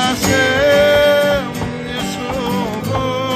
Hashem, Yeshua.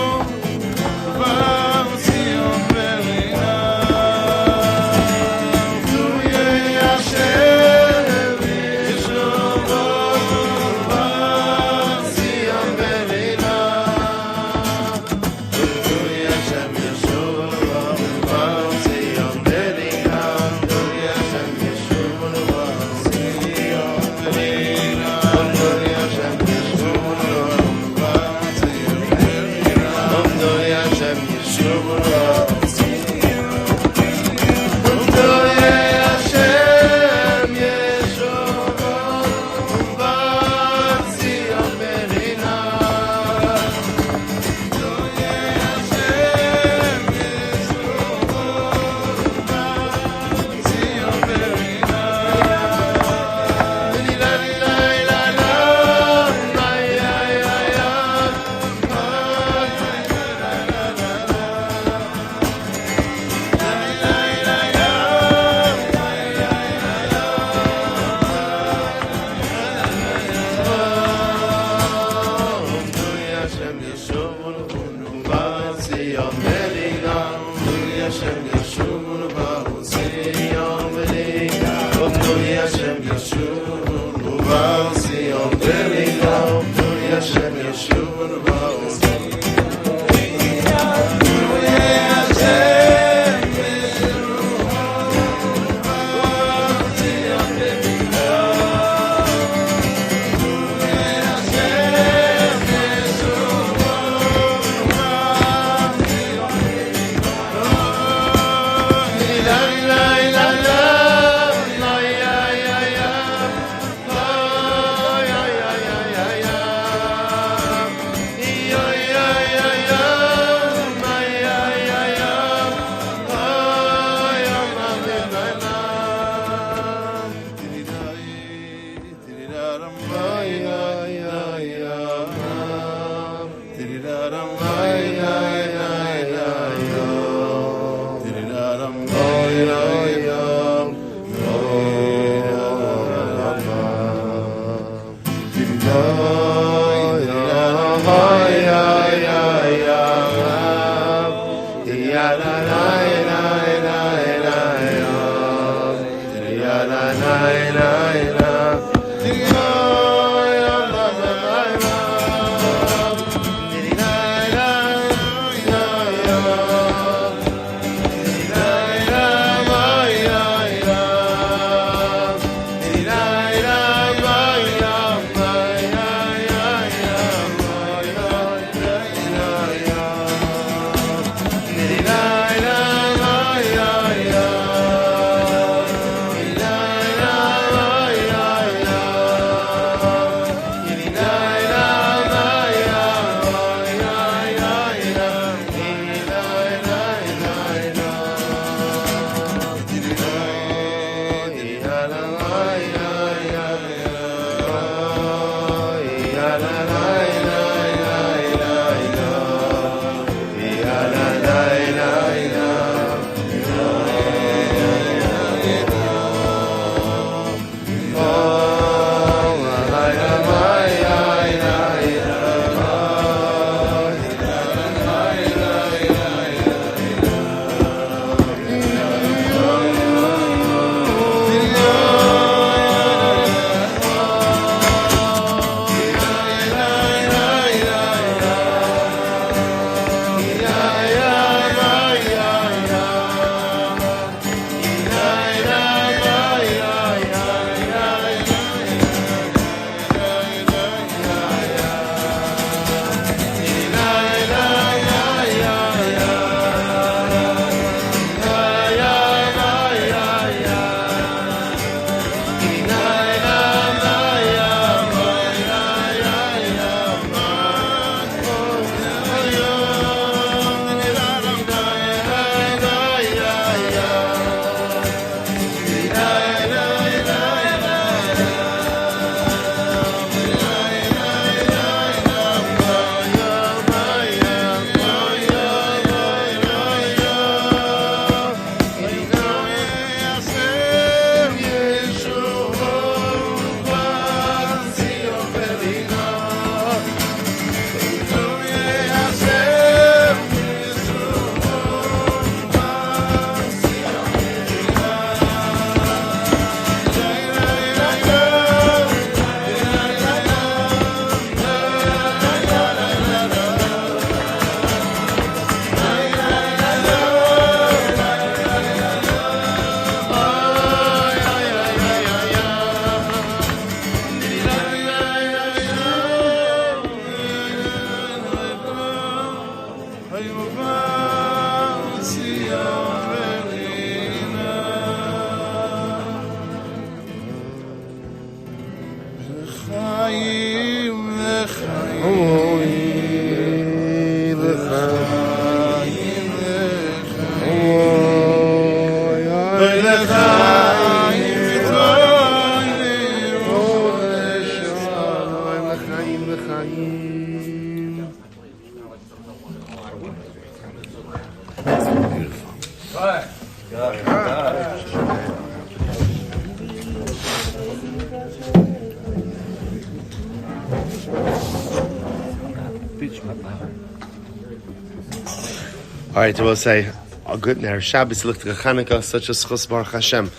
All right, I will say, a good Ner Shabbos, look to Chanukah, such a schus Baruch Hashem.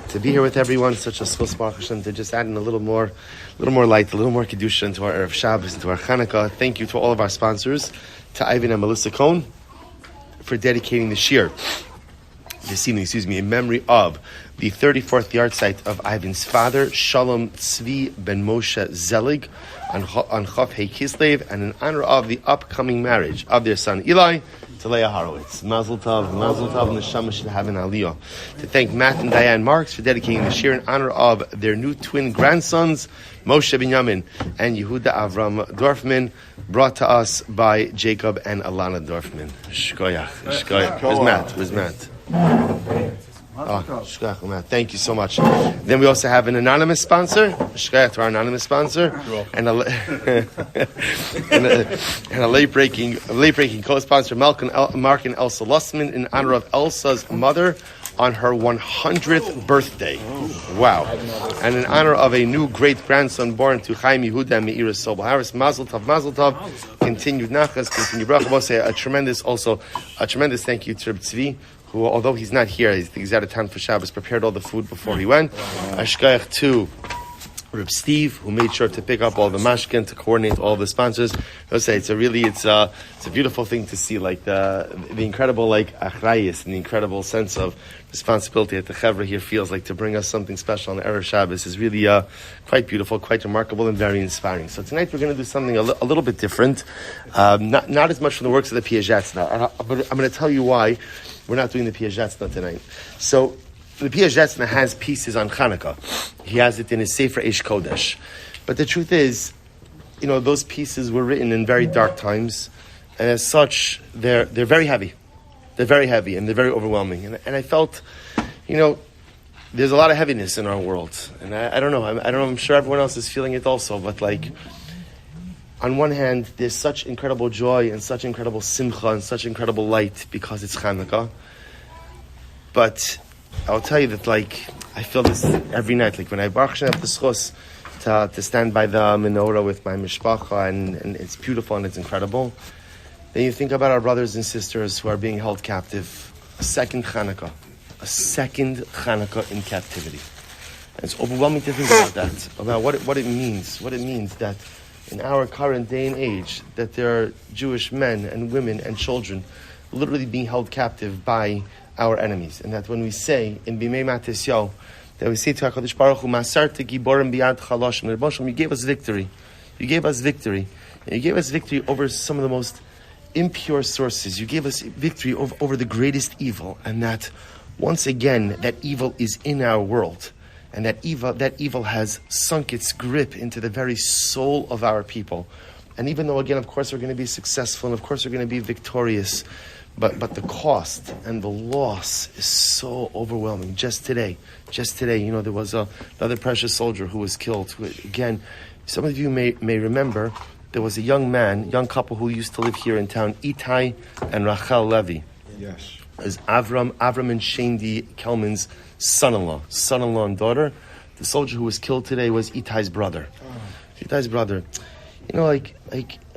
To be here with everyone, such a schus Baruch Hashem, to just add in a little more light, a little more kedusha into our Erev Shabbos, into our Chanukah. Thank you to all of our sponsors, to Ivan and Melissa Cohn, for dedicating the shir this evening, in memory of the 34th yard site of Ivan's father, Shalom Tzvi ben Moshe Zelig, on Chof Hei Kislev, and in honor of the upcoming marriage of their son Eli to Leah Horowitz. Mazel Tov, Neshama should have an aliyah. To thank Matt and Diane Marks for dedicating the shir in honor of their new twin grandsons, Moshe Binyamin and Yehuda Avram Dorfman, brought to us by Jacob and Alana Dorfman. Shkoyach. Where's Matt? Thank you so much. Then we also have an anonymous sponsor, Shkoyach to our anonymous sponsor, and a late-breaking co-sponsor, Mark and Elsa Lussman, in honor of Elsa's mother on her 100th birthday. Wow. And in honor of a new great-grandson born to Chaim Yehuda and Meira Sobel Harris. Mazel Tov. Continued nachas, continued bracha. We'll say a tremendous thank you to Reb Tzvi, who, although he's not here, he's out of town for Shabbos, prepared all the food before he went. Ashkayach to Reb Steve, who made sure to pick up all the mashkin, to coordinate all the sponsors. I'll say it's a beautiful thing to see, like the incredible achrayis and the incredible sense of responsibility that the Chevra here feels like to bring us something special on the Erev Shabbos is really quite beautiful, quite remarkable, and very inspiring. So tonight we're going to do something a little bit different, not as much from the works of the Piagetz now, but I'm going to tell you why we're not doing the Piagetz tonight. So the Piagetz has pieces on Chanukah. He has it in his Sefer Eish Kodesh. But the truth is, those pieces were written in very dark times, and as such, they're very heavy. They're very heavy, and they're very overwhelming. And I felt, there's a lot of heaviness in our world. And I don't know, I'm sure everyone else is feeling it also, but on one hand, there's such incredible joy and such incredible simcha and such incredible light because it's Chanukah. But I'll tell you that, I feel this every night. When I Baruch Hashem have the schus to stand by the menorah with my mishpacha, and it's beautiful and it's incredible. Then you think about our brothers and sisters who are being held captive. A second Chanukah in captivity. And it's overwhelming to think about that, about what it means. What it means that in our current day and age, that there are Jewish men and women and children literally being held captive by our enemies. And that when we say in Bimei Matisyo, that we say to HaKadosh Baruch Hu, Masarta Giborim Biyad Chaloshim, you gave us victory. You gave us victory. And you gave us victory over some of the most impure sources. You gave us victory over the greatest evil. And that, once again, that evil is in our world. And that evil has sunk its grip into the very soul of our people. And even though, again, of course, we're going to be successful, and of course, we're going to be victorious, but the cost and the loss is so overwhelming. Just today, there was another precious soldier who was killed. Again, some of you may remember, there was a young couple who used to live here in town, Itai and Rachel Levy. Yes. As Avram and Shendi Kelman's son-in-law and daughter. The soldier who was killed today was Itai's brother. Itai's brother. Like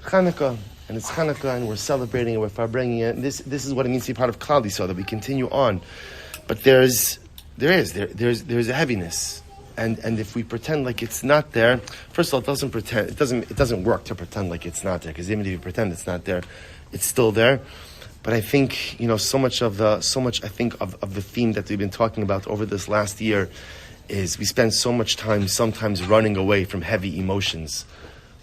Chanukah, and it's Chanukah, and we're celebrating it, we're bringing it. And this is what it means to be part of Klal Yisrael, that we continue on. But there's a heaviness, and if we pretend like it's not there, first of all, it doesn't work to pretend like it's not there, because even if you pretend it's not there, it's still there. But I think, so much of the theme that we've been talking about over this last year is we spend so much time sometimes running away from heavy emotions.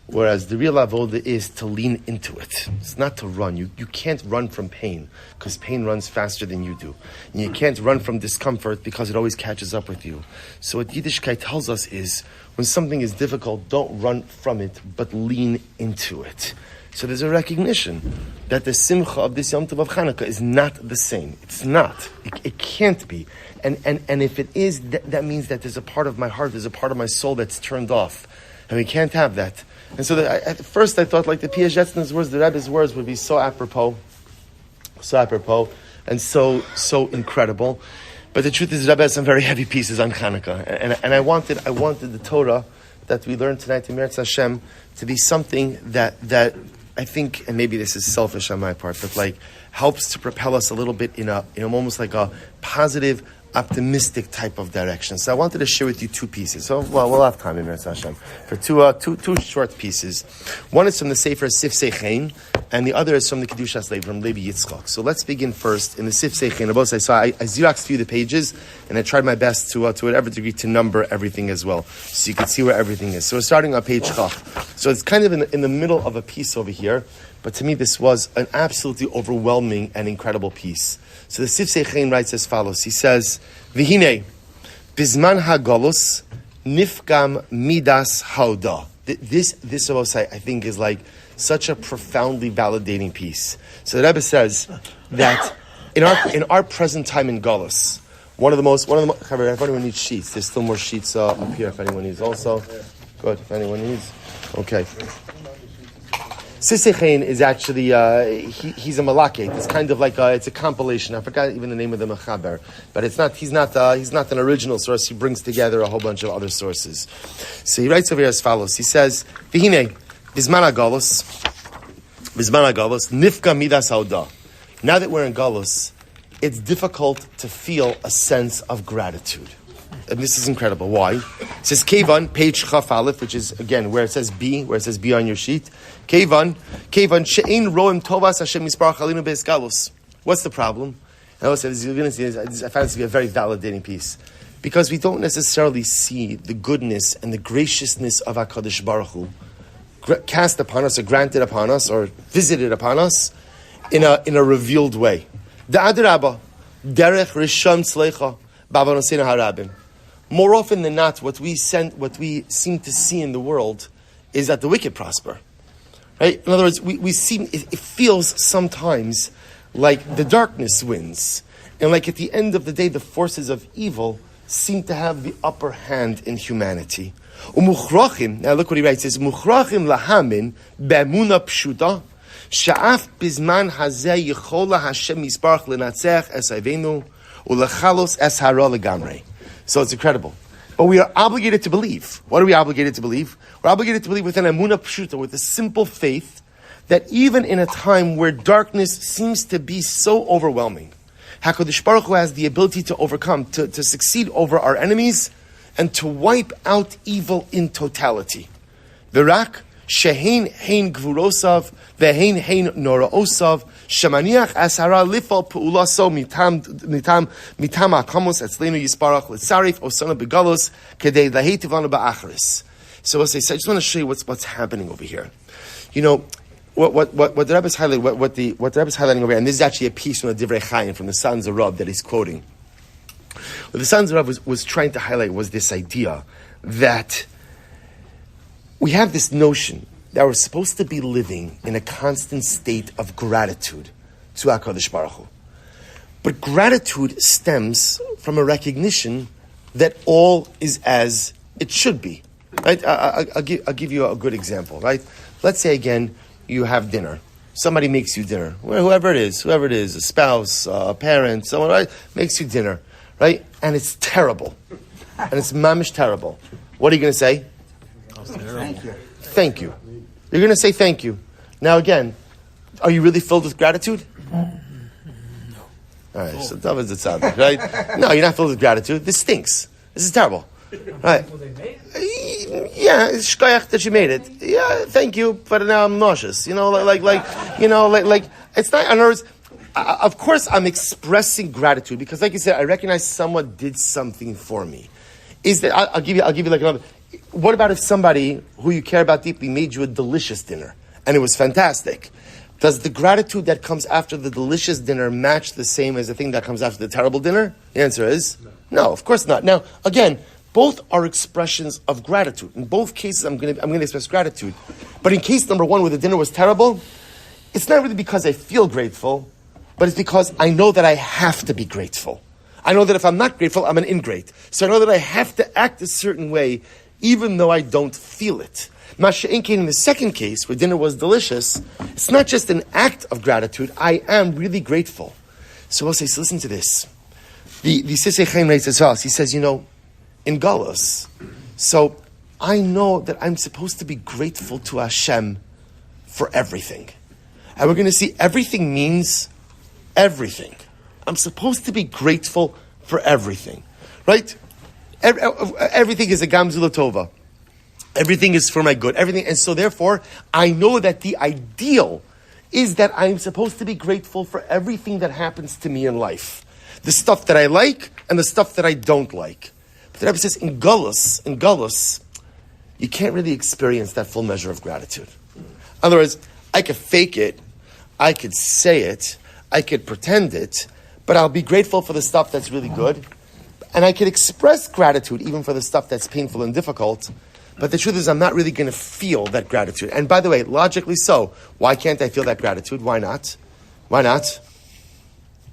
Whereas the real avoda is to lean into it. It's not to run. You can't run from pain, because pain runs faster than you do. And you can't run from discomfort, because it always catches up with you. So what Yiddishkeit tells us is, when something is difficult, don't run from it, but lean into it. So there's a recognition that the simcha of this Yom Tov of Chanukah is not the same. It's not. It can't be. And if it is, that means that there's a part of my heart, there's a part of my soul that's turned off. And we can't have that. And so at first I thought the Pia Jetzin's words, the Rebbe's words would be so apropos, and so incredible. But the truth is, the Rebbe has some very heavy pieces on Chanukah. And I wanted the Torah that we learned tonight in Meretz Hashem to be something that I think, and maybe this is selfish on my part, but helps to propel us a little bit in almost like a positive, optimistic type of direction. So I wanted to share with you two pieces. So, we'll have time in Meretz Hashem for two short pieces. One is from the Sefer Sifsei Chen, and the other is from the Kedushas Lev, from Levi Yitzchak. So let's begin first in the Sifsei Chen. I xeroxed through the pages, and I tried my best to whatever degree to number everything as well, so you can see where everything is. So we're starting on page Chaf. So it's kind of in the middle of a piece over here, but to me this was an absolutely overwhelming and incredible piece. So the Sifsei Chen writes as follows. He says, V'hinei, bizman ha'galus, nifgam midas hauda. This I think is such a profoundly validating piece. So the Rebbe says that in our present time in Galus, one of the most, if anyone needs sheets, there's still more sheets up here if anyone needs also. Good, if anyone needs. Okay. Sifsei Chen is actually, he's a malaket. It's kind of it's a compilation. I forgot even the name of the mechaber. But he's not an original source. He brings together a whole bunch of other sources. So he writes over here as follows. He says, V'hinei, bizman ha'galus, nifka midas hauda. Now that we're in Galus, it's difficult to feel a sense of gratitude. And this is incredible. Why? It says Kevan, page Chaf Aleph, which is again where it says B on your sheet. Kevan, she'ein roim tovas Hashem misparach alinu beis galus. What's the problem? And I find this to be a very validating piece, because we don't necessarily see the goodness and the graciousness of HaKadosh Baruch Hu cast upon us, or granted upon us, or visited upon us in a revealed way. Da'adrabah, derech rishon tzleicha b'avonosena harabim. More often than not, what we seem to see in the world is that the wicked prosper. Right? In other words, it feels sometimes like the darkness wins. And at the end of the day, the forces of evil seem to have the upper hand in humanity. Umuchrachim, now look what he writes, he says, Umuchrachim lahamin be'emuna pshuta, sha'af bizman hazeh yichola Hashem yisbarach lenatzech es avenu, ulechalos es hara legamrei. So it's incredible. But we are obligated to believe. What are we obligated to believe? We're obligated to believe with an emuna pshuta, with a simple faith, that even in a time where darkness seems to be so overwhelming, HaKadosh Baruch Hu has the ability to overcome, to succeed over our enemies, and to wipe out evil in totality. V'rak shehein hein gvurosav vehein hein noraosav shemaniach asara lifal pu'ulaso mitam akamos etzleinu yisparach letzarif osana begalos kedei lahetiv lanu ba'acharis. So as I said, I just want to show you what's happening over here. You know, what the Rebbe is highlighting, what the Rebbe is highlighting over here, and this is actually a piece from the Divrei Chaim, from the Sons of Rav that he's quoting. What the Sons of Rav was trying to highlight was this idea that we have this notion that we're supposed to be living in a constant state of gratitude to HaKadosh Baruch Hu. But gratitude stems from a recognition that all is as it should be. Right? I'll give you a good example. Right? Let's say again, you have dinner. Somebody makes you dinner. Whoever it is, a spouse, a parent, someone, right, makes you dinner, right? And it's terrible. And it's mamish terrible. What are you going to say? Thank you. Thank you. You're going to say thank you. Now again, are you really filled with gratitude? No. All right, so that was the sound, right? No, you're not filled with gratitude. This stinks. This is terrible. Right? Yeah, it's shkoyach that you made it. Yeah, thank you, but now I'm nauseous. You know, like it's not. In other words, of course, I'm expressing gratitude because, like you said, I recognize someone did something for me. Is that I'll give you like another. What about if somebody who you care about deeply made you a delicious dinner and it was fantastic? Does the gratitude that comes after the delicious dinner match the same as the thing that comes after the terrible dinner? The answer is no, of course not. Now, again, both are expressions of gratitude. In both cases, I'm going to express gratitude. But in case number one, where the dinner was terrible, it's not really because I feel grateful, but it's because I know that I have to be grateful. I know that if I'm not grateful, I'm an ingrate. So I know that I have to act a certain way, even though I don't feel it. Masha'inkin, in the second case, where dinner was delicious, it's not just an act of gratitude. I am really grateful. So I'll say, so listen to this. The Sisei Chaim writes as well. He says, you know, in Galus, so I know that I'm supposed to be grateful to Hashem for everything. And we're going to see everything means everything. I'm supposed to be grateful for everything. Right? Everything is a gamzula tova. Everything is for my good. Everything. And so therefore, I know that the ideal is that I'm supposed to be grateful for everything that happens to me in life. The stuff that I like and the stuff that I don't like. But the Rebbe says, in Gullus, you can't really experience that full measure of gratitude. In other words, I could fake it, I could say it, I could pretend it, but I'll be grateful for the stuff that's really good. And I could express gratitude even for the stuff that's painful and difficult. But the truth is, I'm not really going to feel that gratitude. And by the way, logically so. Why can't I feel that gratitude? Why not? Why not?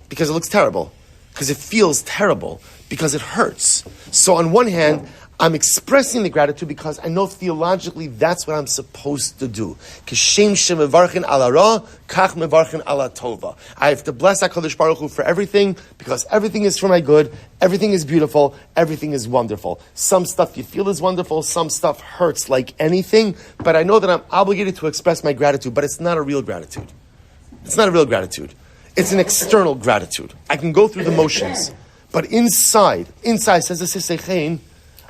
Because it looks terrible. Because it feels terrible. Because it hurts. So on one hand, I'm expressing the gratitude because I know theologically that's what I'm supposed to do. I have to bless HaKadosh Baruch Hu for everything because everything is for my good, everything is beautiful, everything is wonderful. Some stuff you feel is wonderful, some stuff hurts like anything, but I know that I'm obligated to express my gratitude, but it's not a real gratitude. It's not a real gratitude. It's an external gratitude. I can go through the motions, but inside, says the Sisei Chaim,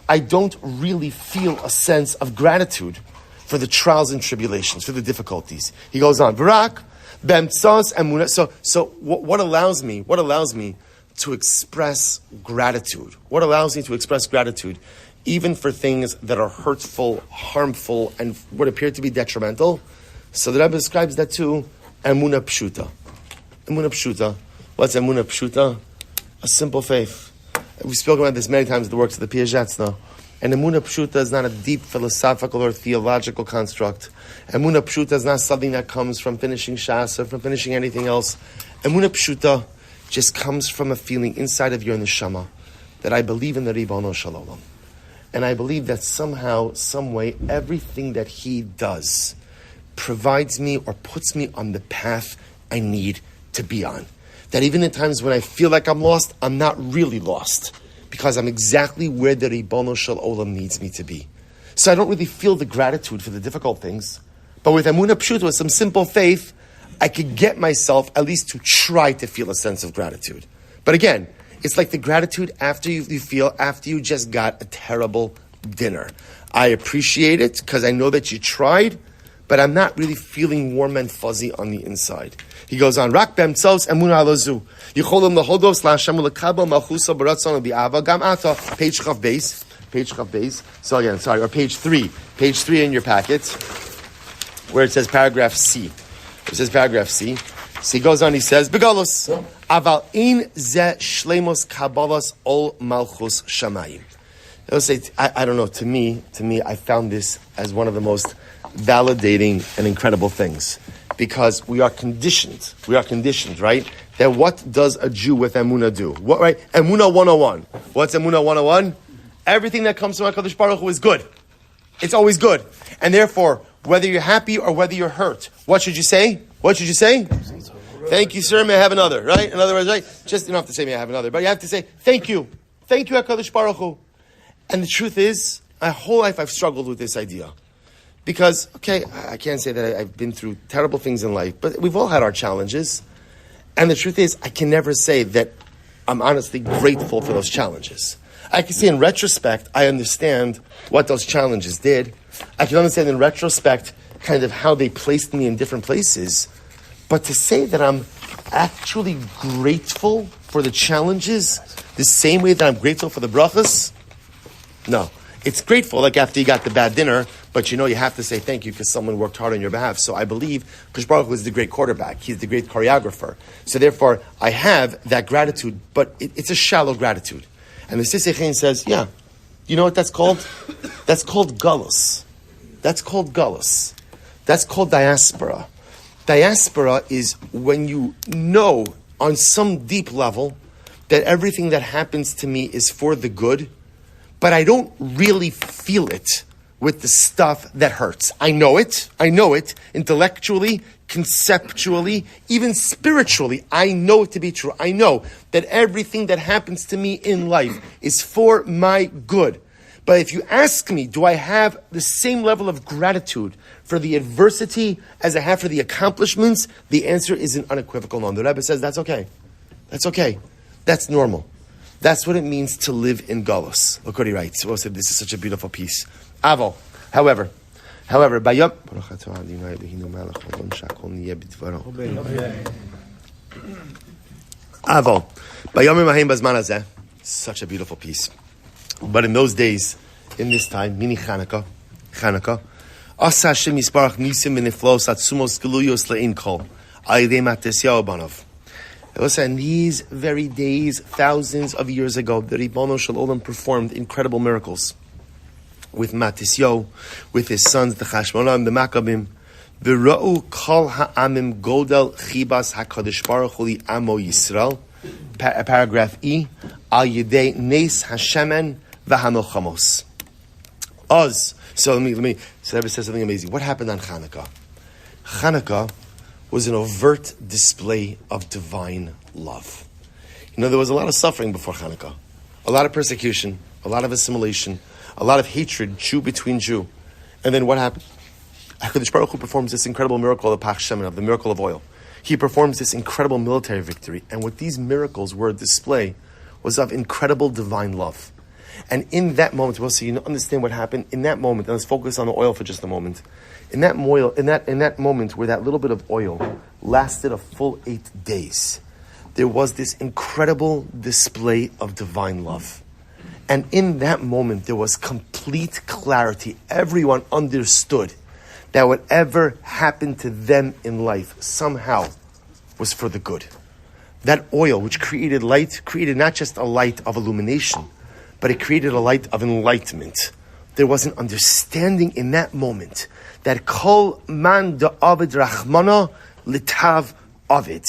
I don't really feel a sense of gratitude for the trials and tribulations, for the difficulties. He goes on, Barak, Bemtsas, Emunah. So what allows me to express gratitude? What allows me to express gratitude, even for things that are hurtful, harmful, and would appear to be detrimental? So the Rebbe describes that too, Emunah Pshuta. Emunah Pshuta. What's Emunah Pshuta? A simple faith. We've spoken about this many times in the works of the Piaget's now. And Emunah Pshuta is not a deep philosophical or theological construct. Emunah Pshuta is not something that comes from finishing Shas or from finishing anything else. Emunah Pshuta just comes from a feeling inside of your neshama that I believe in the Ribono Shel Olam. And I believe that somehow, some way, everything that he does provides me or puts me on the path I need to be on. That even in times when I feel like I'm lost, I'm not really lost, because I'm exactly where the Ribono Shel Olam needs me to be. So I don't really feel the gratitude for the difficult things. But with Emunah Pshuta, with some simple faith, I could get myself at least to try to feel a sense of gratitude. But again, it's like the gratitude after you feel after you just got a terrible dinner. I appreciate it because I know that you tried, but I'm not really feeling warm and fuzzy on the inside. He goes on, Rak b'emtsos emunah alazu. Yicholim lahodos la'Hashem ulekabel malchusa b'ratzon bi'ava gam ata. Page Chav Beis. Page Chav Beis. So again, sorry, or page 3. Page 3 in your packet, where it says paragraph C. It says paragraph C. So he goes on, he says, Begalus, aval in ze shlemos kabbalas ol malchus shamayim. He'll say, I don't know, to me, I found this as one of the most validating and incredible things. Because we are conditioned, right? That what does a Jew with Emunah do? What, right? Emunah 101. What's Emunah 101? Everything that comes from HaKadosh Baruch Hu is good. It's always good. And therefore, whether you're happy or whether you're hurt, what should you say? Thank you, sir. May I have another, right? In other words, right? Just, you don't have to say, may I have another, but you have to say, thank you. Thank you, HaKadosh Baruch Hu. And the truth is, my whole life I've struggled with this idea. Because, okay, I can't say that I've been through terrible things in life, but we've all had our challenges. And the truth is, I can never say that I'm honestly grateful for those challenges. I can say in retrospect, I understand what those challenges did. I can understand in retrospect kind of how they placed me in different places. But to say that I'm actually grateful for the challenges the same way that I'm grateful for the brachas, no. It's grateful, like after you got the bad dinner, but you know you have to say thank you because someone worked hard on your behalf. So I believe Kadosh Baruch Hu is the great quarterback. He's the great choreographer. So therefore, I have that gratitude, but it's a shallow gratitude. And the Sisei Chen says, yeah, you know what that's called? That's called galus. That's called galus. That's called diaspora. Diaspora is when you know on some deep level that everything that happens to me is for the good, but I don't really feel it with the stuff that hurts. I know it intellectually, conceptually, even spiritually. I know it to be true. I know that everything that happens to me in life is for my good. But if you ask me, do I have the same level of gratitude for the adversity as I have for the accomplishments? The answer is an unequivocal no. The Rebbe says that's okay. That's okay. That's normal. That's what it means to live in Galus. Look what he writes. This is such a beautiful piece. Aval. However, Bayom. Aval. Such a beautiful piece. But in those days, in this time, mini Chanukah, Asa Hashem Yisparach Nisim v'Niflos Atzumos Geluyos Le'in Kol Ayidei Matesyahu Banov. In these very days, thousands of years ago, the Ribono Shel Olam performed incredible miracles with Matisyahu, with his sons, the Chashmonaim, the Maccabim. V'ra'u kol ha'amim godel chibas HaKadosh Baruch Hu li amo Yisrael. Paragraph E. Al yedei nes hashemen v'hamilchamos. Oz. So let me. So Rebbe says something amazing. What happened on Chanukah? Chanukah was an overt display of divine love. You know, there was a lot of suffering before Chanukah, a lot of persecution, a lot of assimilation, a lot of hatred, Jew between Jew. And then what happened? HaKadosh Baruch Hu performs this incredible miracle of Pach Shemen, of the miracle of oil. He performs this incredible military victory. And what these miracles were a display was of incredible divine love. And in that moment, well, so you understand what happened in that moment, and let's focus on the oil for just a moment. In that moment where that little bit of oil lasted a full 8 days, there was this incredible display of divine love. And in that moment, there was complete clarity. Everyone understood that whatever happened to them in life somehow was for the good. That oil, which created light, created not just a light of illumination, but it created a light of enlightenment. There was an understanding in that moment that kol man da'avid rachmana litav avid.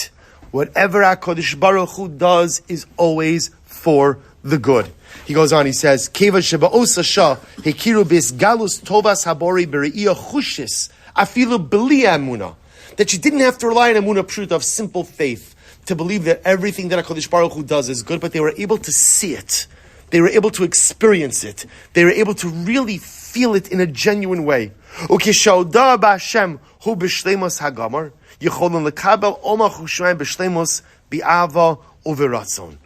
Whatever HaKadosh Baruch Hu does is always for the good. He goes on, he says, Keva sheba osa shah, hekiru bis galus tovas habori bere'iyah chushis, afilu b'li amuna. That you didn't have to rely on amuna pshuta of simple faith to believe that everything that HaKadosh Baruch Hu does is good, but they were able to see it. They were able to experience it. They were able to really feel it in a genuine way. Ukishauda b'Hashem hu b'shleimus hagamar, yicholon lekabel oma chushaim b'shleimus bi'ava uveratzon.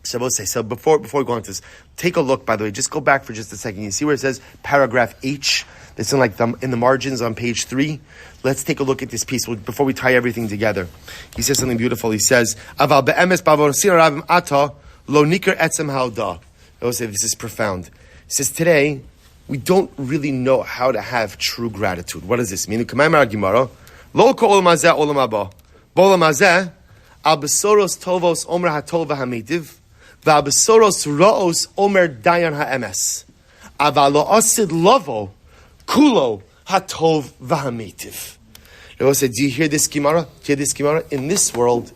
So before we go on to this, take a look, by the way, just go back for just a second. You see where it says paragraph H? It's in in the margins on page 3. Let's take a look at this piece before we tie everything together. He says something beautiful. He says, Aval be'emes b'avonosir rabim ata lo nikar etzem halda. I will say this is profound. He says, today, we don't really know how to have true gratitude. What does this mean? K'maymar Gemara, lo k'olam hazeh olam haba. B'olam hazeh, al besoros tovos omer hatov v'hamitiv, v'al besoros ra'os omer dayan ha'emes. Aval lo asid lavo, kulo hatov v'hamitiv. I said, do you hear this Gemara? Do you hear this Gemara? In this world,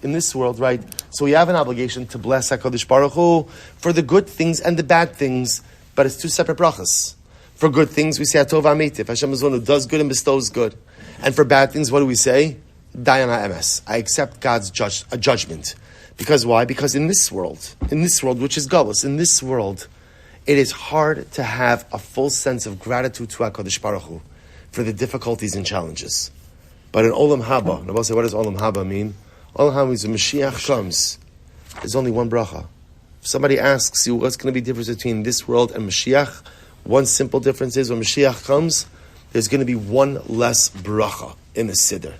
right? So we have an obligation to bless HaKadosh Baruch Hu for the good things and the bad things, but it's two separate brachas. For good things, we say hatov v'hamitiv. Hashem is one who does good and bestows good. And for bad things, what do we say? Dayan ha'emes. I accept God's judgment. Because why? Because in this world, which is galus, in this world, it is hard to have a full sense of gratitude to HaKadosh Baruch Hu for the difficulties and challenges. But in Olam Haba, Rabbi say, what does Olam Haba mean? Olam Haba means when Mashiach comes, there's only one bracha. If somebody asks you what's going to be the difference between this world and Mashiach, one simple difference is when Mashiach comes, there's going to be one less bracha in the Siddur.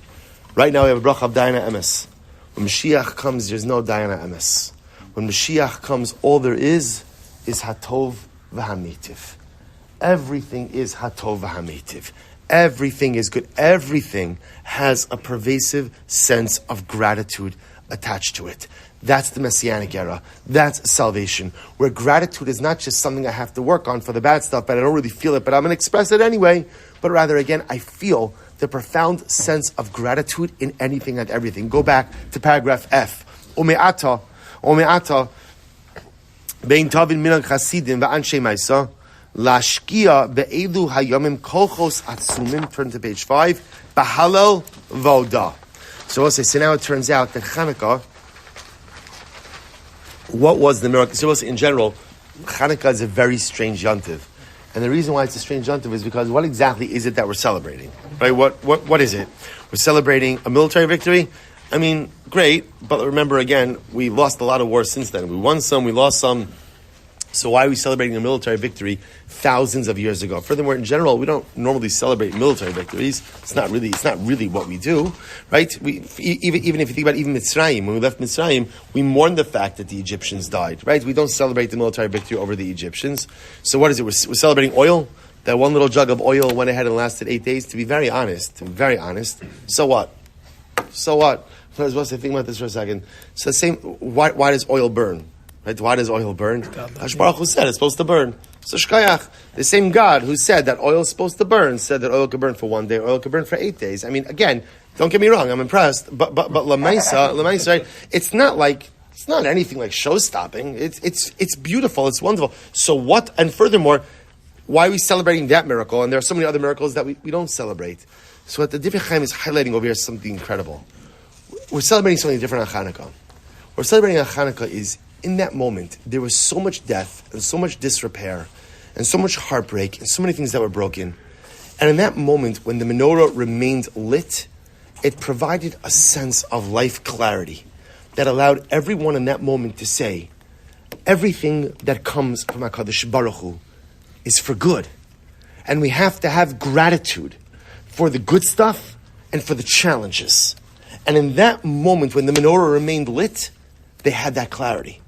Right now we have a bracha of Dayana Emes. When Mashiach comes, there's no Dayana Emes. When Mashiach comes, all there is Hatov v'Hamitiv. Everything is Hatov v'Hamitiv. Everything is good. Everything has a pervasive sense of gratitude attached to it. That's the Messianic era. That's salvation, where gratitude is not just something I have to work on for the bad stuff, but I don't really feel it, but I'm going to express it anyway. But rather, again, I feel the profound sense of gratitude in anything and everything. Go back to paragraph F. Ome'ata, bein tavin minan chasidim va'anshe ma'isa, lashkia be'elu hayomim kolchos atzumim. Turn to page 5. Bahalel voda. So we'll say, so now it turns out that Chanukah, what was the miracle? So we'll say, in general, Chanukah is a very strange yontiv. And the reason why it's a strange yontiv is because what exactly is it that we're celebrating? Right? What is it? We're celebrating a military victory? I mean, great, but remember again, we lost a lot of wars since then. We won some, we lost some. So why are we celebrating a military victory thousands of years ago? Furthermore, in general, we don't normally celebrate military victories. It's not really what we do, right? Even if you think about even Mitzrayim, when we left Mitzrayim, we mourned the fact that the Egyptians died, right? We don't celebrate the military victory over the Egyptians. So what is it? We're celebrating oil? That one little jug of oil went ahead and lasted 8 days? To be very honest, so what? Let's think about this for a second. So the same, why does oil burn? Right? Why does oil burn? HaKadosh Baruch Hu said it's supposed to burn. So Shkayach, the same God who said that oil is supposed to burn, said that oil could burn for 1 day, oil could burn for 8 days. I mean, again, don't get me wrong, I'm impressed, but Lamaisa, right? It's not anything like show-stopping. It's beautiful, it's wonderful. So what, and furthermore, why are we celebrating that miracle? And there are so many other miracles that we don't celebrate. So what the Divrei Chaim is highlighting over here is something incredible. We're celebrating something different on Chanukah. We're celebrating on Chanukah is, in that moment, there was so much death and so much disrepair and so much heartbreak and so many things that were broken. And in that moment, when the menorah remained lit, it provided a sense of life clarity that allowed everyone in that moment to say, everything that comes from HaKadosh Baruch Hu is for good. And we have to have gratitude for the good stuff and for the challenges. And in that moment, when the menorah remained lit, they had that clarity.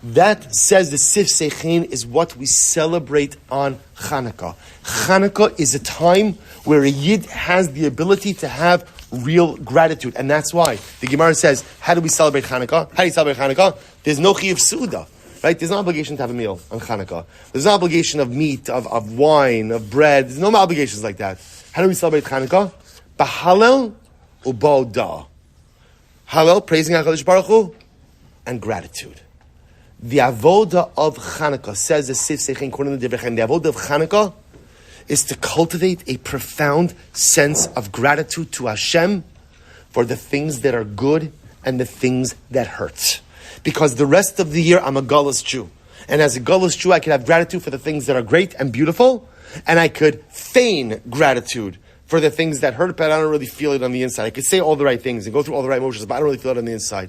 That, says the Sif Seichin, is what we celebrate on Chanukah. Chanukah is a time where a Yid has the ability to have real gratitude. And that's why the Gemara says, how do we celebrate Chanukah? How do you celebrate Chanukah? There's no chiyuv suda, right? There's no obligation to have a meal on Chanukah. There's no obligation of meat, of wine, of bread. There's no obligations like that. How do we celebrate Chanukah? B'halel u'ba'odah. Halel, praising HaKadosh Baruch Hu, and gratitude. The avoda of Chanukah, says the Sif Sechin, according to the Devrei Chaim, the avoda of Chanukah is to cultivate a profound sense of gratitude to Hashem for the things that are good and the things that hurt. Because the rest of the year, I'm a gullus Jew. And as a gullus Jew, I could have gratitude for the things that are great and beautiful, and I could feign gratitude for the things that hurt, but I don't really feel it on the inside. I could say all the right things and go through all the right motions, but I don't really feel it on the inside.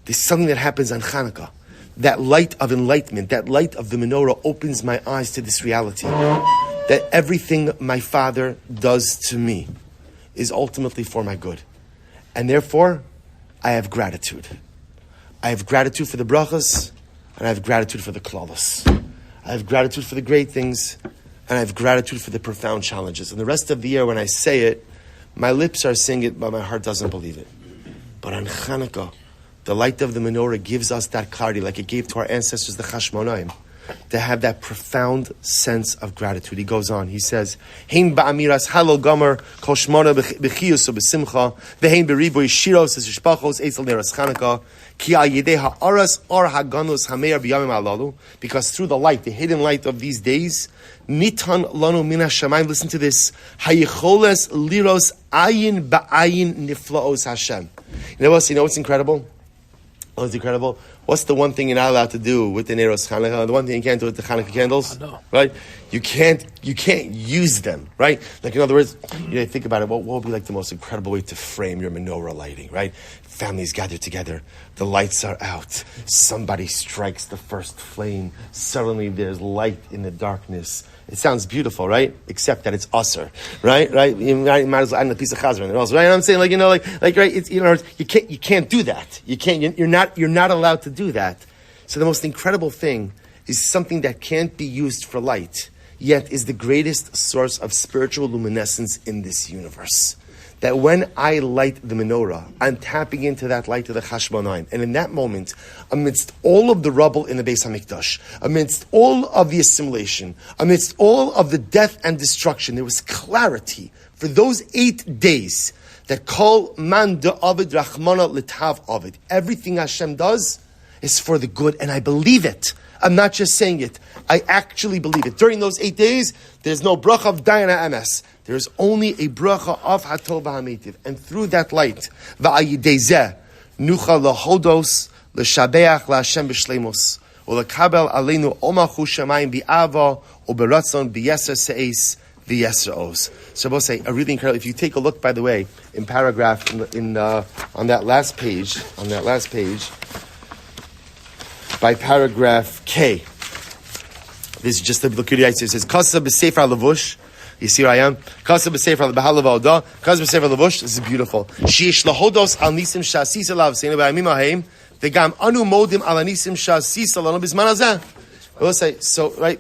There's something that happens on Chanukah. That light of enlightenment, that light of the menorah opens my eyes to this reality. That everything my Father does to me is ultimately for my good. And therefore, I have gratitude. I have gratitude for the brachas, and I have gratitude for the klalos. I have gratitude for the great things, and I have gratitude for the profound challenges. And the rest of the year, when I say it, my lips are saying it, but my heart doesn't believe it. But on Chanukah, the light of the menorah gives us that clarity, like it gave to our ancestors, the Chashmonaim, to have that profound sense of gratitude. He goes on, he says, Hein ba'amiras halal gomer, kol shmona b'chiyus o b'simcha, v'hein b'riboy shiros es shpachos etzal neras Chanukah, ki al yedei ha'aras or ha'ganus hameir b'yamim alalu, because through the light, the hidden light of these days, nitan lanu min hashamayim, listen to this, hayicholes liros ayin ba'ayin niflaos Hashem. You know what's incredible? Oh, it's incredible. What's the one thing you're not allowed to do with the Neros Chanukah? The one thing you can't do with the Chanukah candles? Right? You can't use them, right? Like, in other words, think about it. What would be like the most incredible way to frame your menorah lighting, right? Families gather together. The lights are out. Somebody strikes the first flame. Suddenly there's light in the darkness. It sounds beautiful, right? Except that it's usher, right? You might as well add a piece of chazar in it also, right? I'm saying, right? It's, you can't do that. You're not allowed to do that. So the most incredible thing is something that can't be used for light, yet is the greatest source of spiritual luminescence in this universe. That when I light the menorah, I'm tapping into that light of the Chashmonaim. And in that moment, amidst all of the rubble in the Beis HaMikdash, amidst all of the assimilation, amidst all of the death and destruction, there was clarity for those 8 days that kol man de'avid rachmana l'tav avid. Everything Hashem does is for the good, and I believe it. I'm not just saying it. I actually believe it. During those 8 days, there's no bracha of Dayana MS. There's only a bracha of Hatov HaMitiv. And through that light, va'ayidezeh, nucha lahodos, l'shabeach la'Hashem b'shleimus, u'lekabel aleinu omachu shamayim bi'ava, u'beratzon b'yeser se'es, v'yeser os. So I will say, a really incredible, if you take a look, by the way, in paragraph, on that last page, by paragraph K. This is just a look at it. It says, Kasa b'sefer levush. You see where I am? Kasa b'sefer b'halav ha'odah. Kasa b'sefer levush. This is beautiful. Sheish lahodos al nisim shasis alav seinu b'ayamim ha'im. V'gam anu modim al nisim shasis alanu b'zman hazeh. We'll say, so, right,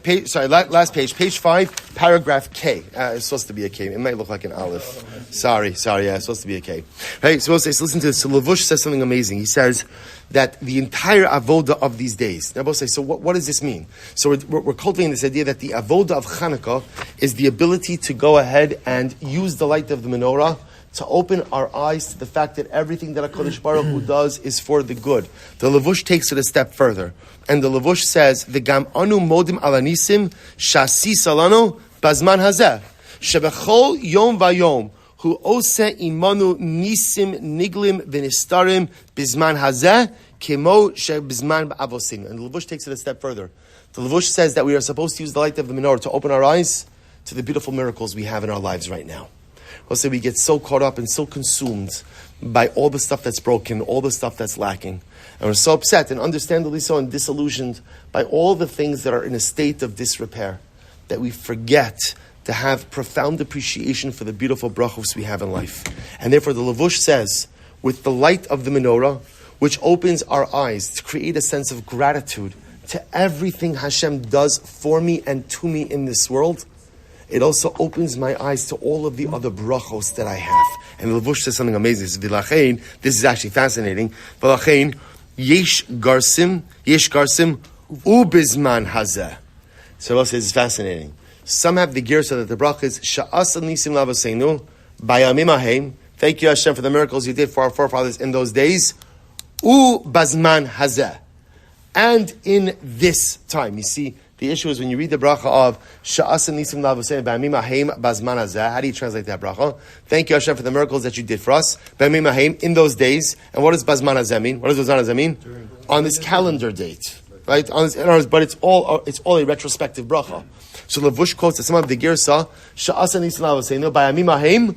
last page, page 5, paragraph K. It's supposed to be a K. It might look like an Aleph. Sorry, it's supposed to be a K. Right, so we'll say, so listen to this. So Levush says something amazing. He says that the entire avoda of these days. Now we'll say, so what does this mean? So we're cultivating this idea that the avoda of Chanukah is the ability to go ahead and use the light of the menorah to open our eyes to the fact that everything that HaKadosh Baruch Hu does is for the good. The Levush takes it a step further. And the Levush says, V'gam anu modim alanisim shasi salano bazman hazeh shebechol yom vayom hu ose imanu nisim niglim v'nistarim bizman hazeh kemo shebizman ba'avosim. And the Levush takes it a step further. The Levush says that we are supposed to use the light of the menorah to open our eyes to the beautiful miracles we have in our lives right now. We'll say we get so caught up and so consumed by all the stuff that's broken, all the stuff that's lacking. And we're so upset, and understandably so, and disillusioned by all the things that are in a state of disrepair, that we forget to have profound appreciation for the beautiful brachos we have in life. And therefore the Levush says, with the light of the menorah, which opens our eyes to create a sense of gratitude to everything Hashem does for me and to me in this world, it also opens my eyes to all of the other brachos that I have. And Levush says something amazing. This is actually fascinating. V'lachein, yesh garsim ubizman hazeh. So Levush says it's fascinating. Some have the gear so that the bracha is sha'as nisim lavaseinu bayamim haim. Thank you, Hashem, for the miracles you did for our forefathers in those days. U bazman hazeh. and in this time. You see, the issue is when you read the bracha of Sha'asa Nisim Lavosei B'Amim Haim Bazman Hazeh. How do you translate that bracha? Thank you, Hashem, for the miracles that you did for us. B'Amim Haim, in those days. And what does Bazman Hazeh mean? What does Bazman Hazeh mean? On this calendar date. Right? But it's all a retrospective bracha. So Lavush quotes that some of the Girsa, Sha'asa Nisim Lavosei B'Amim Haim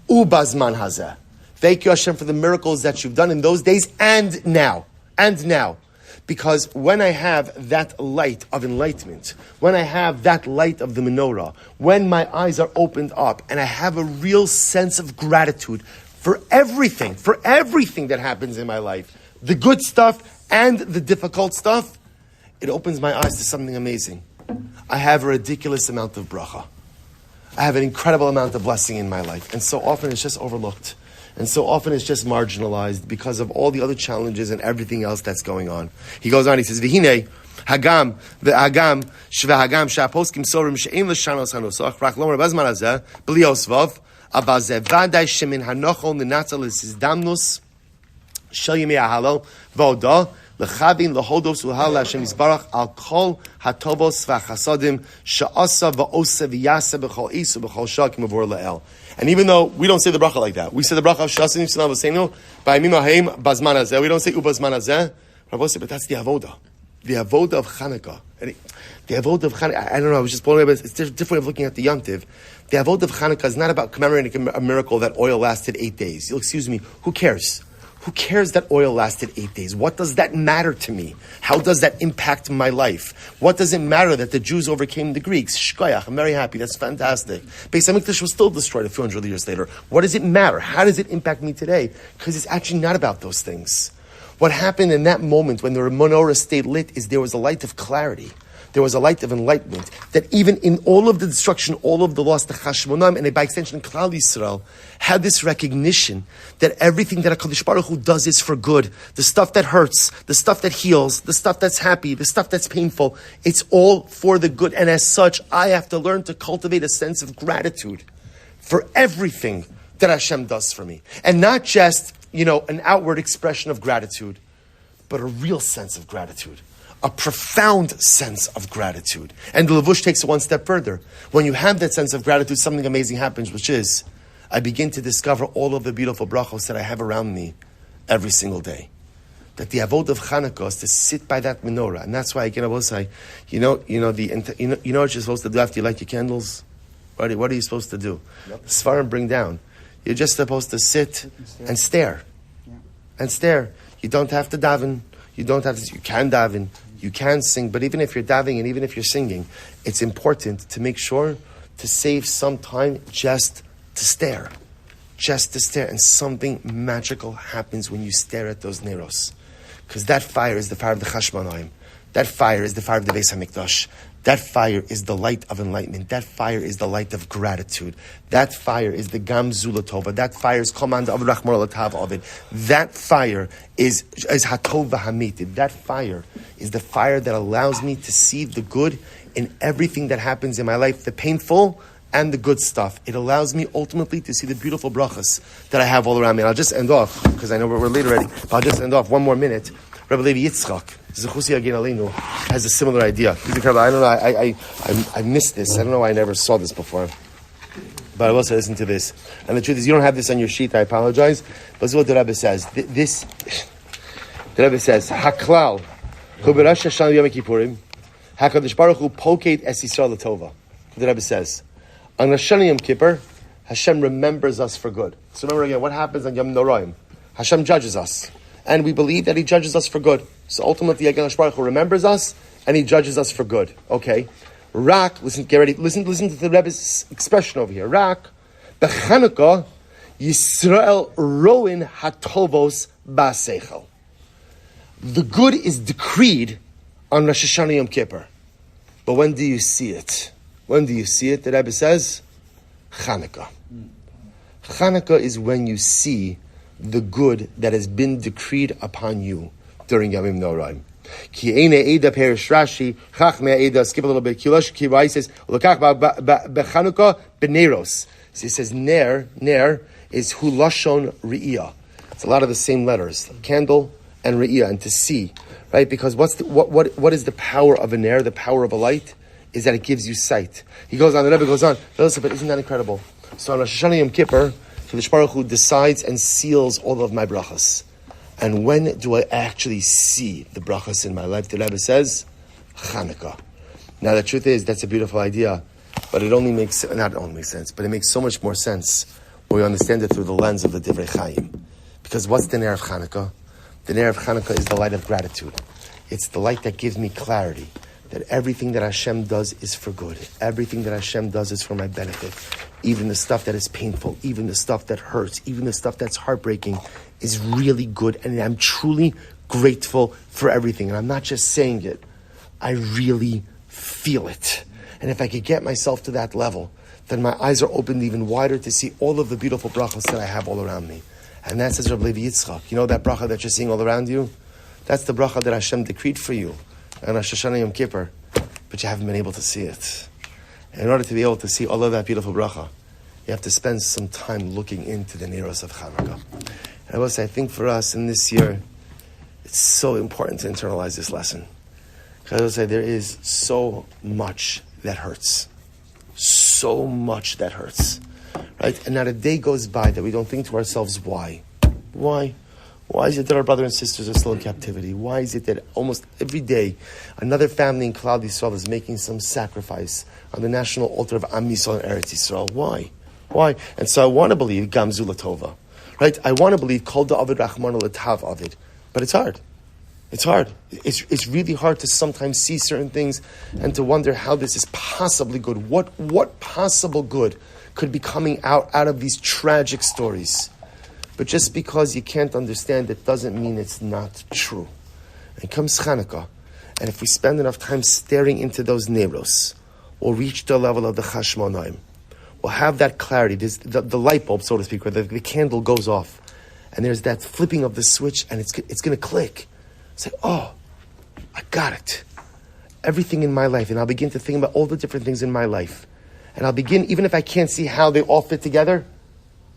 U Bazman Hazeh. Thank you, Hashem, for the miracles that you've done in those days and now. And now. Because when I have that light of enlightenment, when I have that light of the menorah, when my eyes are opened up and I have a real sense of gratitude for everything that happens in my life, the good stuff and the difficult stuff, it opens my eyes to something amazing. I have a ridiculous amount of bracha. I have an incredible amount of blessing in my life. And so often it's just overlooked. And so often it's just marginalized because of all the other challenges and everything else that's going on. He goes on, he says, V'hinei, hagam, ve'agam, shvehagam, sha'aposkim sorim, she'em l'shanos hanosach, rak lomer bazman hazeh, b'li osvav, aber ze vaday shemin hanochol nenatzal l'sizdamnus, shel yimei ahalo, v'odah, l'chavin, l'hodos, l'hal l'Hashem yisbarach, al kol hatovos v'chasadim, sha'asa v'osa v'yasa b'chol isu b'chol shak mavor la'el. And even though we don't say the bracha like that, we say the bracha of Shasim Yisrael V'Seinu by Mimaheim Bazman Hazeh. We don't say Ubazman Hazeh. Rabbi said, but that's the avoda of Chanukah. The avoda of Chanukah. I don't know. I was just blown away, but it's a different way of looking at the Yom Tiv. The avoda of Chanukah is not about commemorating a miracle that oil lasted 8 days. Excuse me. Who cares? Who cares that oil lasted 8 days? What does that matter to me? How does that impact my life? What does it matter that the Jews overcame the Greeks? Shkoyach, I'm very happy. That's fantastic. Beis HaMikdash was still destroyed a few hundred years later. What does it matter? How does it impact me today? Because it's actually not about those things. What happened in that moment when the menorah stayed lit is there was a light of clarity. There was a light of enlightenment that even in all of the destruction, all of the loss, the Chashmonam, and by extension Klal Yisrael, had this recognition that everything that HaKadosh Baruch Hu does is for good. The stuff that hurts, the stuff that heals, the stuff that's happy, the stuff that's painful, it's all for the good. And as such, I have to learn to cultivate a sense of gratitude for everything that Hashem does for me. And not just, an outward expression of gratitude, but a real sense of gratitude. A profound sense of gratitude. And the Levush takes it one step further. When you have that sense of gratitude, something amazing happens, which is, I begin to discover all of the beautiful brachos that I have around me every single day. That the avod of Chanukah is to sit by that menorah. And that's why, again, I will say, you know what you're supposed to do after you light your candles? What are you supposed to do? Yep. The Sfarim bring down. You're just supposed to sit and stare. Yeah. And stare. You don't have to daven. You can daven. You can sing, but even if you're davening and even if you're singing, it's important to make sure to save some time just to stare. And something magical happens when you stare at those neros. Because that fire is the fire of the Chashmonaim. That fire is the fire of the Beis HaMikdash. That fire is the light of enlightenment. That fire is the light of gratitude. That fire is the Gam Zulatova. That fire is Command of Rachmor Latav Ovid. That fire is Hatov V'Hamitid. That fire is the fire that allows me to see the good in everything that happens in my life, the painful and the good stuff. It allows me ultimately to see the beautiful brachas that I have all around me. And I'll just end off, because I know we're late already, but I'll just end off one more minute. Rabbi Levi Yitzchak, Zechusi Agin Aleinu, has a similar idea. He's incredible. I don't know, I missed this. I don't know why I never saw this before. But I will say, listen to this. And the truth is, you don't have this on your sheet, I apologize. But this is what the Rebbe says. The Rebbe says, Haklal, Hu b'Rosh Hashanah Yom Kippurim, HaKadosh Baruch Hu Poket Es Yisrael L'Tova. The Rebbe says, on Rosh Hashanah Yom Kippur, Hashem remembers us for good. So remember again, what happens on Yom Noraim? Hashem judges us. And we believe that He judges us for good. So ultimately, HaKadosh Baruch Hu remembers us, and He judges us for good. Okay? Rak, get ready, listen to the Rebbe's expression over here. Rak, B'Chanukah, Yisrael roin hatovos ba'seichel. The good is decreed on Rosh Hashanah Yom Kippur. But when do you see it? When do you see it? The Rebbe says, Chanukah. Chanukah is when you see the good that has been decreed upon you during Yamim Noraim. Ki eine Eda Perish Rashi, Chachme Eda, skip a little bit. Kilosh Kirai says, Lekach B'Chanukah B'Neros. So he says, Ner is Hulashon Re'iyah. It's a lot of the same letters. Candle and re'iyah, and to see, right? Because what is the power of a ner? The power of a light is that it gives you sight. He goes on, the Rebbe goes on, but isn't that incredible? So on Rosh Hashanah Yom Kippur, Chassidus Chaburah decides and seals all of my brachas. And when do I actually see the brachas in my life? The Rebbe says, Chanukah. Now the truth is, that's a beautiful idea, but it only makes, not only makes sense, but it makes so much more sense when we understand it through the lens of the Divrei Chaim. Because what's the ner of Chanukah? The ner of Chanukah is the light of gratitude. It's the light that gives me clarity, that everything that Hashem does is for good. Everything that Hashem does is for my benefit. Even the stuff that is painful, even the stuff that hurts, even the stuff that's heartbreaking is really good. And I'm truly grateful for everything. And I'm not just saying it. I really feel it. And if I could get myself to that level, then my eyes are opened even wider to see all of the beautiful brachas that I have all around me. And that says Rabbi Levi Yitzchak. You know that bracha that you're seeing all around you? That's the bracha that Hashem decreed for you on Rosh Hashanah Yom Kippur. But you haven't been able to see it. And in order to be able to see all of that beautiful bracha, you have to spend some time looking into the Neros of Chanukah. And I will say, I think for us in this year, it's so important to internalize this lesson. Because I will say, there is so much that hurts. So much that hurts. Right? And not a day goes by that we don't think to ourselves, why? Why? Why is it that our brothers and sisters are still in captivity? Why is it that almost every day another family in Klal Yisrael is making some sacrifice on the national altar of Am Yisrael and Eretz Yisrael? Why? Why? And so I want to believe Gamzu Latova. Right? I want to believe Kol Da'avid Rachmana L'Tav Avid. But it's hard. It's hard. It's really hard to sometimes see certain things and to wonder how this is possibly good. What possible good could be coming out of these tragic stories? But just because you can't understand it doesn't mean it's not true. And comes Chanukah, and if we spend enough time staring into those Neros, we'll reach the level of the Chashmonaim. We'll have that clarity. There's the light bulb, so to speak, where the candle goes off. And there's that flipping of the switch, and it's going to click. Say, oh, I got it. Everything in my life. And I'll begin to think about all the different things in my life. And I'll begin, even if I can't see how they all fit together,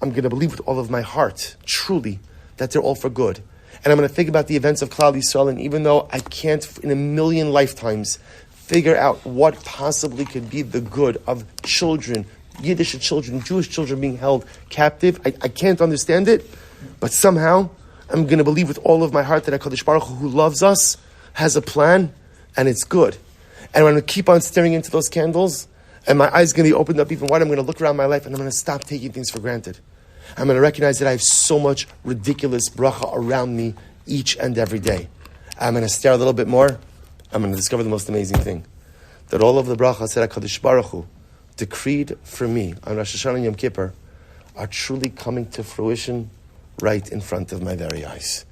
I'm going to believe with all of my heart, truly, that they're all for good. And I'm going to think about the events of Klal Yisrael, and even though I can't, in a million lifetimes, figure out what possibly could be the good of children, Yiddish children, Jewish children being held captive, I can't understand it, but somehow I'm going to believe with all of my heart that HaKadosh Baruch Hu, who loves us, has a plan, and it's good. And I'm going to keep on staring into those candles, and my eyes are going to be opened up even wider. I'm going to look around my life, and I'm going to stop taking things for granted. I'm going to recognize that I have so much ridiculous bracha around me each and every day. I'm going to stare a little bit more. I'm going to discover the most amazing thing. That all of the brachas that HaKadosh Baruch Hu decreed for me on Rosh Hashanah and Yom Kippur are truly coming to fruition right in front of my very eyes.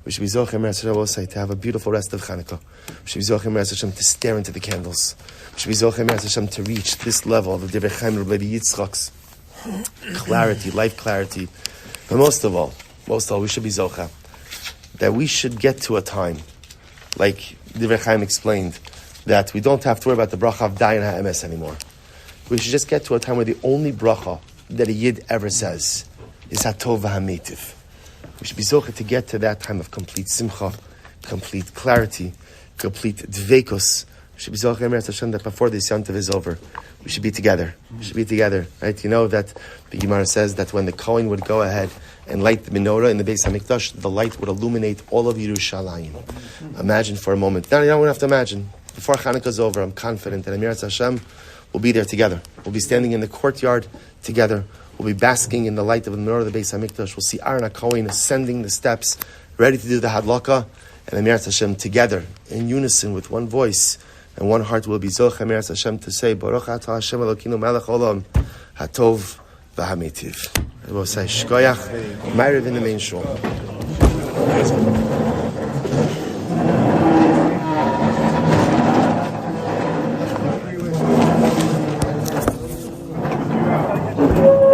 We should be zochem to have a beautiful rest of Chanukah. We should be zochem to stare into the candles. We should be zochem to reach this level of the Divrei Chaim Rabbi Yitzchak's clarity, life clarity. But most of all, we should be zocha that we should get to a time, like Divrei Chaim explained, that we don't have to worry about the bracha of dayan ha'emes anymore. We should just get to a time where the only bracha that a yid ever says is hatov v'hamitiv. We should be zocha to get to that time of complete simcha, complete clarity, complete dveikus. We should be zocha Hashem that before this Yom Tov is over, we should be together. We should be together, right? You know that the Gemara says that when the Kohen would go ahead and light the menorah in the Beis Hamikdash, the light would illuminate all of Yerushalayim. Imagine for a moment. Now you don't have to imagine. Before Chanukah is over, I'm confident that Amirat Hashem will be there together. We'll be standing in the courtyard together. We'll be basking in the light of the menorah of the Beis Hamikdash. We'll see Aaron HaKohen ascending the steps, ready to do the Hadlaka, and Amirat Hashem together, in unison, with one voice, and one heart will be Zoch Amirat Hashem to say, Baruch Atah Hashem Elokeinu Melech Olam, Hatov V'Hamitiv. I will say, Shkoyach, Ma'ariv in the main shul.